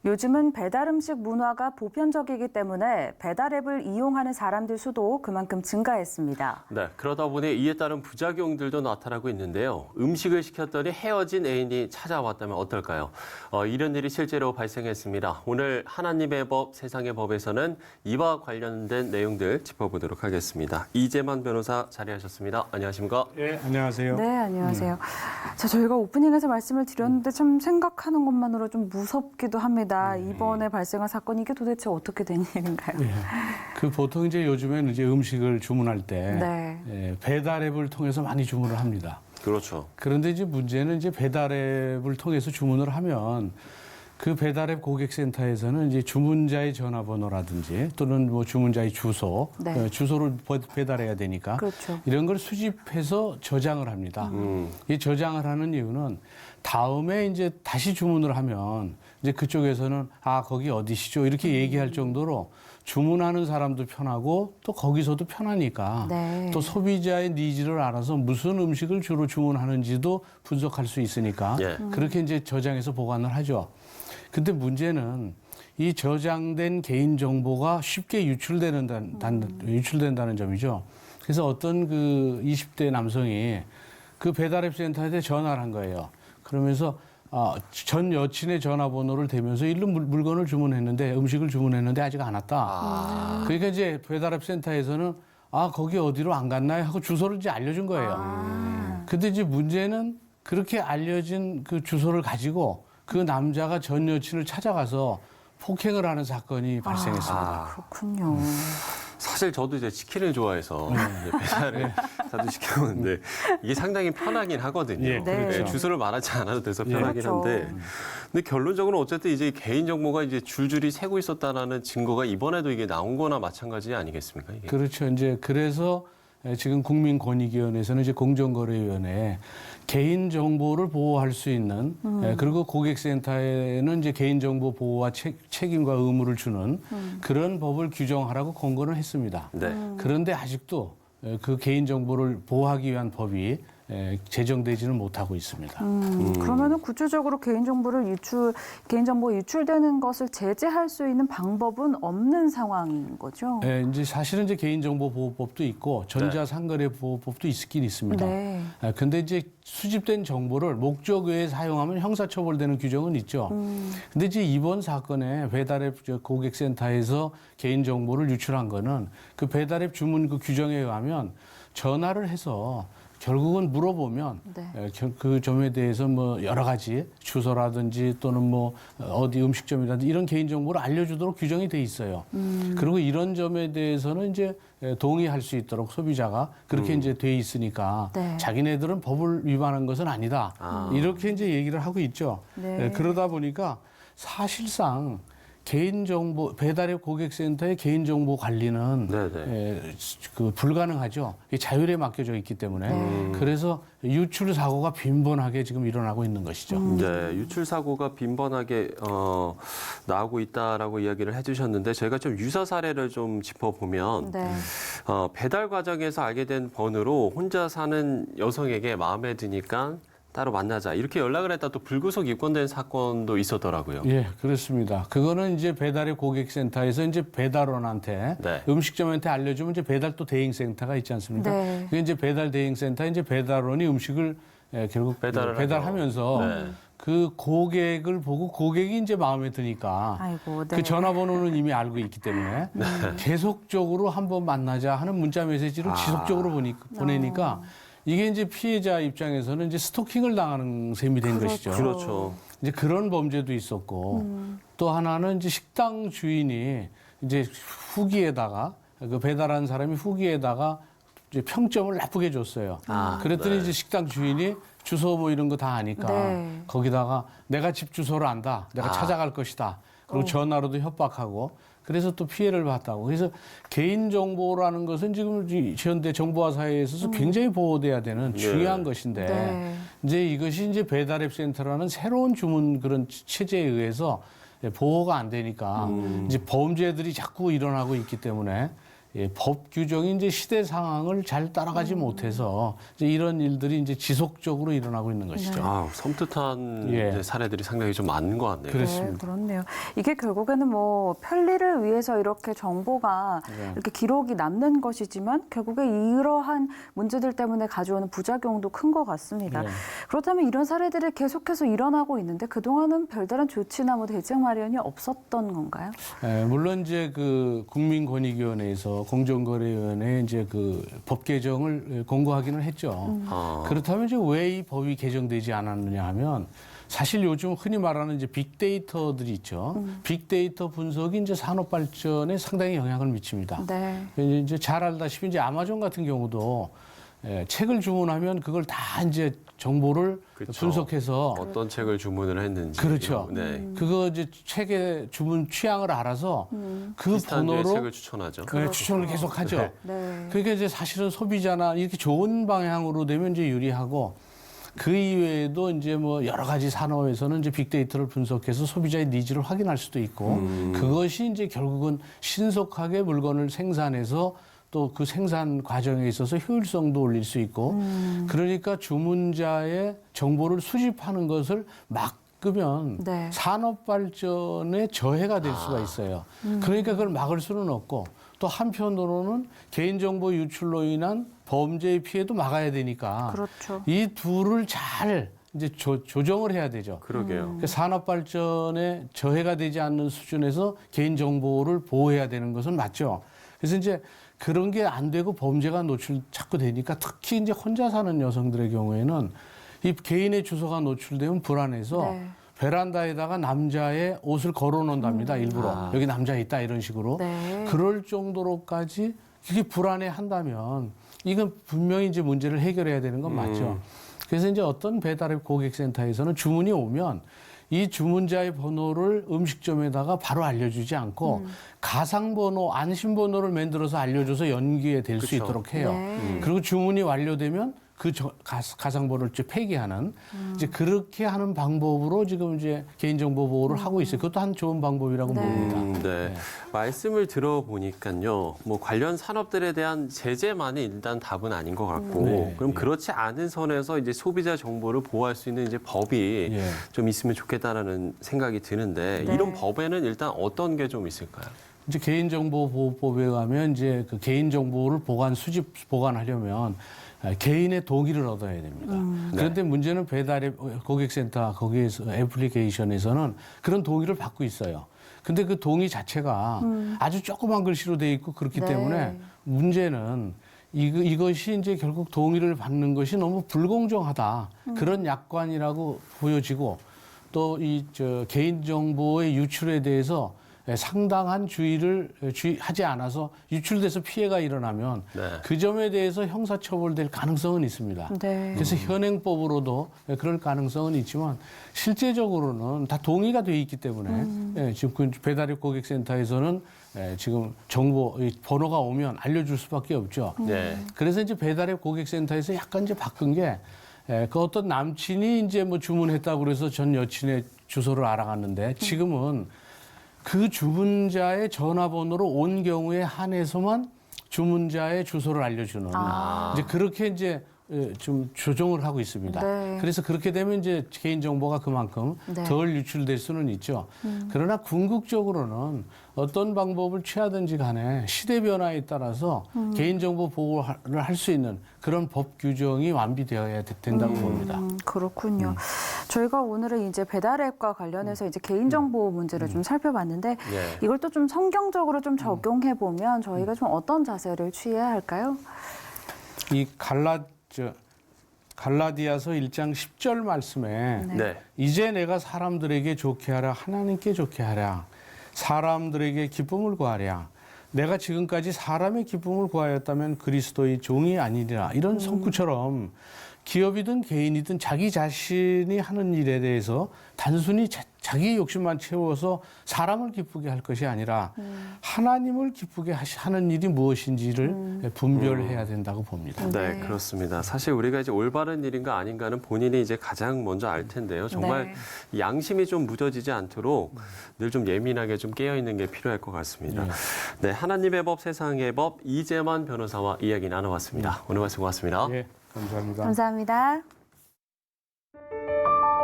요즘은 배달 음식 문화가 보편적이기 때문에 배달 앱을 이용하는 사람들 수도 그만큼 증가했습니다. 네, 그러다 보니 이에 따른 부작용들도 나타나고 있는데요. 음식을 시켰더니 헤어진 애인이 찾아왔다면 어떨까요? 이런 일이 실제로 발생했습니다. 오늘 하나님의 법, 세상의 법에서는 이와 관련된 내용들 짚어보도록 하겠습니다. 이재만 변호사 자리하셨습니다. 안녕하십니까? 네, 안녕하세요. 네, 안녕하세요. 자, 저희가 오프닝에서 말씀을 드렸는데 참 생각하는 것만으로 좀 무섭기도 합니다. 이번에 발생한 사건 이게 도대체 어떻게 된 일인가요? 예. 그 보통 이제 요즘에는 이제 음식을 주문할 때 네. 예, 배달 앱을 통해서 많이 주문을 합니다. 그렇죠. 그런데 이제 문제는 이제 배달 앱을 통해서 주문을 하면 그 배달 앱 고객센터에서는 이제 주문자의 전화번호라든지 또는 뭐 주문자의 주소, 네. 주소를 배달해야 되니까 그렇죠. 이런 걸 수집해서 저장을 합니다. 이 저장을 하는 이유는 다음에 이제 다시 주문을 하면 이제 그쪽에서는 아, 거기 어디시죠? 이렇게 얘기할 정도로 주문하는 사람도 편하고 또 거기서도 편하니까 네. 또 소비자의 니즈를 알아서 무슨 음식을 주로 주문하는지도 분석할 수 있으니까 예. 그렇게 이제 저장해서 보관을 하죠. 근데 문제는 이 저장된 개인 정보가 쉽게 유출된다는 점이죠. 그래서 어떤 그 20대 남성이 그 배달앱 센터에 전화를 한 거예요. 그러면서 전 여친의 전화번호를 대면서 일로 물건을 주문했는데 음식을 주문했는데 아직 안 왔다. 그러니까 이제 배달앱 센터에서는 거기 어디로 안 갔나요? 하고 주소를 이제 알려준 거예요. 근데 이제 문제는 그렇게 알려진 그 주소를 가지고 그 남자가 전 여친을 찾아가서 폭행을 하는 사건이 발생했습니다. 그렇군요. 사실 저도 이제 치킨을 좋아해서 이제 배달을 자주 시켜 먹는데 이게 상당히 편하긴 하거든요. 예, 그렇죠. 주소를 말하지 않아도 돼서 편하긴 그렇죠. 한데, 근데 결론적으로 어쨌든 이제 개인 정보가 이제 줄줄이 새고 있었다라는 증거가 이번에도 이게 나온 거나 마찬가지 아니겠습니까? 이게. 그렇죠. 이제 그래서 지금 국민권익위원회에서는 이제 공정거래위원회에 개인 정보를 보호할 수 있는 그리고 고객센터에는 이제 개인 정보 보호와 책임과 의무를 주는 그런 법을 규정하라고 권고를 했습니다. 네. 그런데 아직도 그 개인 정보를 보호하기 위한 법이 제정되지는 못하고 있습니다. 그러면은 구체적으로 개인정보 유출되는 것을 제재할 수 있는 방법은 없는 상황인 거죠? 이제 사실은 이제 개인정보보호법도 있고 전자상거래보호법도 있긴 있습니다. 네. 근데 이제 수집된 정보를 목적 외에 사용하면 형사처벌되는 규정은 있죠. 근데 이제 이번 사건에 배달앱 고객센터에서 개인정보를 유출한 거는 그 배달앱 주문 그 규정에 의하면 전화를 해서 결국은 물어보면 네. 그 점에 대해서 뭐 여러 가지 주소라든지 또는 뭐 어디 음식점이라든지 이런 개인 정보를 알려주도록 규정이 돼 있어요. 그리고 이런 점에 대해서는 이제 동의할 수 있도록 소비자가 그렇게 이제 돼 있으니까 네. 자기네들은 법을 위반한 것은 아니다. 이렇게 이제 얘기를 하고 있죠. 네. 그러다 보니까 사실상 개인정보 배달앱 고객센터의 개인정보 관리는 그 불가능하죠. 자율에 맡겨져 있기 때문에 그래서 유출 사고가 빈번하게 지금 일어나고 있는 것이죠. 네, 유출 사고가 빈번하게 나오고 있다라고 이야기를 해주셨는데 저희가 좀 유사 사례를 좀 짚어보면 네. 배달 과정에서 알게 된 번호로 혼자 사는 여성에게 마음에 드니까 따로 만나자 이렇게 연락을 했다 또 불구속 입건된 사건도 있었더라고요. 예, 그렇습니다. 그거는 이제 배달앱 고객센터에서 이제 배달원한테 네. 음식점한테 알려주면 이제 배달 또 대행센터가 있지 않습니까? 네. 그게 이제 배달 대행센터 이제 배달원이 음식을 결국 배달하면서 네. 그 고객을 보고 고객이 이제 마음에 드니까 아이고, 네. 그 전화번호는 이미 알고 있기 때문에 계속적으로 한번 만나자 하는 문자 메시지를 지속적으로 보내니까 이게 이제 피해자 입장에서는 이제 스토킹을 당하는 셈이 된 것이죠. 그렇죠. 이제 그런 범죄도 있었고 또 하나는 이제 식당 주인이 이제 후기에다가 그 배달한 사람이 후기에다가 이제 평점을 나쁘게 줬어요. 그랬더니 이제 식당 주인이 주소 뭐 이런 거 다 아니까 네. 거기다가 내가 집 주소를 안다. 내가 찾아갈 것이다. 그리고 전화로도 협박하고 그래서 또 피해를 봤다고. 그래서 개인정보라는 것은 지금 현대 정보화 사회에 있어서 굉장히 보호돼야 되는 중요한 것인데 네. 이제 이것이 이제 배달앱 센터라는 새로운 주문 그런 체제에 의해서 보호가 안 되니까 이제 범죄들이 자꾸 일어나고 있기 때문에 법 규정이 이제 시대 상황을 잘 따라가지 못해서 이제 이런 일들이 이제 지속적으로 일어나고 있는 것이죠. 아, 섬뜩한 예. 이제 사례들이 상당히 좀 많은 것 같네요. 그렇습니다. 네, 그렇네요. 이게 결국에는 뭐 편리를 위해서 이렇게 정보가 네. 이렇게 기록이 남는 것이지만 결국에 이러한 문제들 때문에 가져오는 부작용도 큰 것 같습니다. 네. 그렇다면 이런 사례들이 계속해서 일어나고 있는데 그동안은 별다른 조치나 뭐 대책 마련이 없었던 건가요? 물론 이제 그 국민권익위원회에서 공정거래위원회에 이제 그 법 개정을 공고하기는 했죠. 아, 그렇다면 이제 왜 이 법이 개정되지 않았느냐 하면 사실 요즘 흔히 말하는 이제 빅데이터들이 있죠. 빅데이터 분석이 이제 산업 발전에 상당히 영향을 미칩니다. 네. 이제 잘 알다시피 이제 아마존 같은 경우도 책을 주문하면 그걸 다 이제 정보를 그쵸. 분석해서 어떤 책을 주문을 했는지. 그렇죠. 네. 그거 이제 책의 주문 취향을 알아서 그 비슷한 류의 번호로 책을 추천하죠. 추천을 계속하죠. 네. 네. 그러니까 이제 사실은 소비자나 이렇게 좋은 방향으로 되면 이제 유리하고 그 이외에도 이제 뭐 여러 가지 산업에서는 이제 빅데이터를 분석해서 소비자의 니즈를 확인할 수도 있고 그것이 이제 결국은 신속하게 물건을 생산해서 또 그 생산 과정에 있어서 효율성도 올릴 수 있고 그러니까 주문자의 정보를 수집하는 것을 막으면 네. 산업 발전에 저해가 될 수가 있어요. 그러니까 그걸 막을 수는 없고 또 한편으로는 개인정보 유출로 인한 범죄의 피해도 막아야 되니까 그렇죠. 이 둘을 잘 이제 조정을 해야 되죠. 그러게요. 그 산업 발전에 저해가 되지 않는 수준에서 개인 정보를 보호해야 되는 것은 맞죠. 그래서 이제 그런 게 안 되고 범죄가 자꾸 되니까 특히 이제 혼자 사는 여성들의 경우에는 이 개인의 주소가 노출되면 불안해서 네. 베란다에다가 남자의 옷을 걸어 놓는답니다. 일부러. 여기 남자 있다 이런 식으로. 네. 그럴 정도로까지 그게 불안해 한다면 이건 분명히 이제 문제를 해결해야 되는 건 맞죠. 그래서 이제 어떤 배달앱 고객센터에서는 주문이 오면 이 주문자의 번호를 음식점에다가 바로 알려주지 않고 가상번호, 안심번호를 만들어서 알려줘서 연기에 될 수 그쵸. 있도록 해요. 네. 그리고 주문이 완료되면 그 가상번호를 이제 폐기하는 이제 그렇게 하는 방법으로 지금 이제 개인정보 보호를 하고 있어요. 그것도 한 좋은 방법이라고 네. 봅니다. 네. 말씀을 들어보니까요. 뭐 관련 산업들에 대한 제재만이 일단 답은 아닌 것 같고, 네. 그럼 그렇지 않은 선에서 이제 소비자 정보를 보호할 수 있는 이제 법이 예. 좀 있으면 좋겠다라는 생각이 드는데 네. 이런 법에는 일단 어떤 게 좀 있을까요? 이제 개인정보보호법에 의하면 이제 그 개인정보를 보관하려면 개인의 동의를 얻어야 됩니다. 그런데 문제는 배달앱 고객센터 거기에서 애플리케이션에서는 그런 동의를 받고 있어요. 근데 그 동의 자체가 아주 조그만 글씨로 돼 있고 그렇기 네. 때문에 문제는 이것이 이제 결국 동의를 받는 것이 너무 불공정하다. 그런 약관이라고 보여지고 또 이 개인정보의 유출에 대해서 상당한 주의를 하지 않아서 유출돼서 피해가 일어나면 네. 그 점에 대해서 형사처벌될 가능성은 있습니다. 네. 그래서 현행법으로도 그럴 가능성은 있지만 실제적으로는 다 동의가 돼 있기 때문에 지금 그 배달앱 고객센터에서는 지금 정보 번호가 오면 알려줄 수밖에 없죠. 네. 그래서 이제 배달앱 고객센터에서 약간 이제 바꾼 게 그 어떤 남친이 이제 뭐 주문했다고 그래서 전 여친의 주소를 알아갔는데 지금은 그 주문자의 전화번호로 온 경우에 한해서만 주문자의 주소를 알려주는 이제 그렇게 이제 좀 조정을 하고 있습니다. 네. 그래서 그렇게 되면 이제 개인 정보가 그만큼 네. 덜 유출될 수는 있죠. 그러나 궁극적으로는 어떤 방법을 취하든지 간에 시대 변화에 따라서 개인 정보 보호를 할 수 있는 그런 법 규정이 완비되어야 된다고 봅니다. 그렇군요. 저희가 오늘은 이제 배달앱과 관련해서 이제 개인정보 문제를 좀 살펴봤는데 네. 이걸 또 좀 성경적으로 좀 적용해 보면 저희가 좀 어떤 자세를 취해야 할까요? 이 갈라디아서 1장 10절 말씀에 네. 이제 내가 사람들에게 좋게 하라 하나님께 좋게 하라 사람들에게 기쁨을 구하랴 내가 지금까지 사람의 기쁨을 구하였다면 그리스도의 종이 아니리라 이런 성구처럼 기업이든 개인이든 자기 자신이 하는 일에 대해서 단순히 자기 욕심만 채워서 사람을 기쁘게 할 것이 아니라 하나님을 기쁘게 하는 일이 무엇인지를 분별해야 된다고 봅니다. 네, 그렇습니다. 사실 우리가 이제 올바른 일인가 아닌가는 본인이 이제 가장 먼저 알 텐데요. 정말 양심이 좀 무뎌지지 않도록 늘 좀 예민하게 좀 깨어 있는 게 필요할 것 같습니다. 네, 하나님의 법, 세상의 법 이재만 변호사와 이야기 나눠봤습니다. 오늘 말씀 고맙습니다. 예, 감사합니다. 감사합니다.